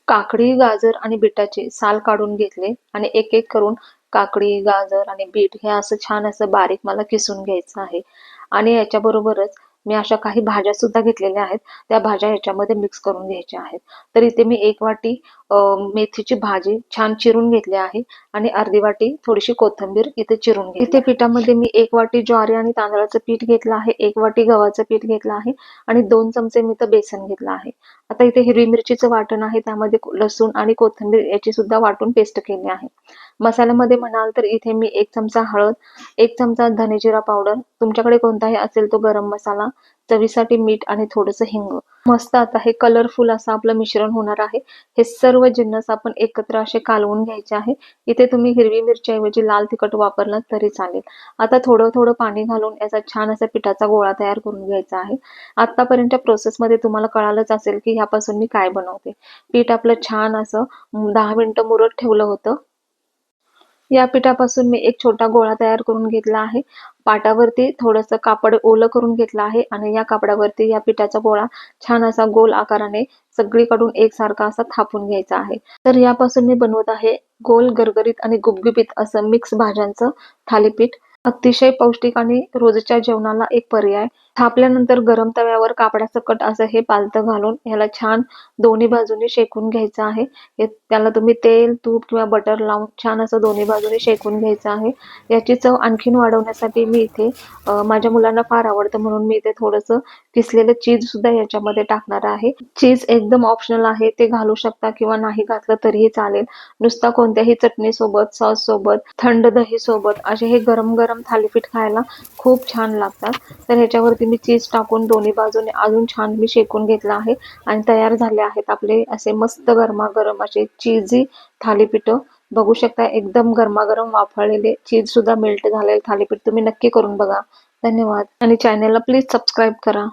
काकडी, गाजर आणि बीटाचे साल काढून घेतले आणि एक एक करून काकडी, गाजर आणि बीट हे असं छान असं बारीक मला किसून घ्यायचं आहे. आणि याच्याबरोबरच मी अशा काही भाज्या सुद्धा घेतलेल्या आहेत. त्या भाज्या ह्याच्यामध्ये मिक्स करून घ्यायच्या आहेत. तर इथे मी 1 वाटी मेथीची भाजी छान चिरून घेतली आहे आणि अर्धी वाटी थोडीशी कोथिंबीर इथे चिरून घेतली. इथे पिठामध्ये मी 1 वाटी ज्वारी आणि तांदळाचं पीठ घेतलं आहे, 1 वाटी गव्हाचं पीठ घेतलं आहे आणि 2 चमचे मी इथं बेसन घेतलं आहे. आता इथे हिरवी मिरचीचं वाटण आहे, त्यामध्ये लसूण आणि कोथिंबीर याची सुद्धा वाटून पेस्ट केली आहे. मसाल्यामध्ये म्हणाल तर इथे मी 1 चमचा हळद, 1 चमचा धने जिरा पावडर, तुमच्याकडे कोणताही असेल तो गरम मसाला, चवीसाठी मीठ आणि थोडंसं हिंग. मस्त आता हे कलरफुल असं आपलं मिश्रण होणार आहे. हे सर्व जिन्नस आपण एकत्र असे कालवून घ्यायचे आहे. इथे तुम्ही हिरवी मिरची ऐवजी लाल तिखट वापरलात तरी चालेल. आता थोडं थोडं पाणी घालून याचा छान असा पिठाचा गोळा तयार करून घ्यायचा आहे. आतापर्यंतच्या प्रोसेसमध्ये तुम्हाला कळालंच असेल की ह्यापासून मी काय बनवते. पीठ आपलं छान असं 10 मिनिटं मुरत ठेवलं होतं. या पिठापासून मी एक छोटा गोळा तयार करून घेतला आहे. पाटावरती थोडंसं कापड ओलं करून घेतलं आहे आणि या कापडावरती या पिठाचा गोळा छान असा गोल आकाराने सगळीकडून एकसारखा असा थापून घ्यायचा आहे. तर यापासून मी बनवत आहे गोल गरगरीत आणि गुबगुबीत असं मिक्स भाज्यांचं थालीपीठ. अतिशय पौष्टिक आणि रोजच्या जेवणाला एक पर्याय. थापल्यानंतर गरम तव्यावर कापडासकट असं हे पालथं घालून ह्याला छान दोन्ही बाजूनी शेकून घ्यायचं आहे. त्याला तुम्ही तेल, तूप किंवा बटर लावून छान असं दोन्ही बाजूने शेकून घ्यायचं आहे. याची चव आणखीन वाढवण्यासाठी मी इथे माझ्या मुलांना फार आवडतं म्हणून मी इथे थोडंसं किसलेलं चीज सुद्धा याच्यामध्ये टाकणार आहे. चीज एकदम ऑप्शनल आहे, ते घालू शकता किंवा नाही घातलं तरीही चालेल. नुसता कोणत्याही चटणी सोबत, सॉस सोबत, थंड दही सोबत असे हे गरम गरम थालीपीठ खायला खूप छान लागतात. तर ह्याच्यावरती मी चीज टाकून दोन्ही बाजूने अजून छान मी शेकून घेतलं आहे आणि तयार झाले आहेत आपले असे मस्त गरमागरम असे चीजी थालीपीठ. बघू शकता एकदम गरमागरम वाफळलेले चीज सुद्धा मेल्ट झालेले थालीपीठ तुम्ही नक्की करून बघा. धन्यवाद आणि चॅनलला प्लीज सबस्क्राईब करा.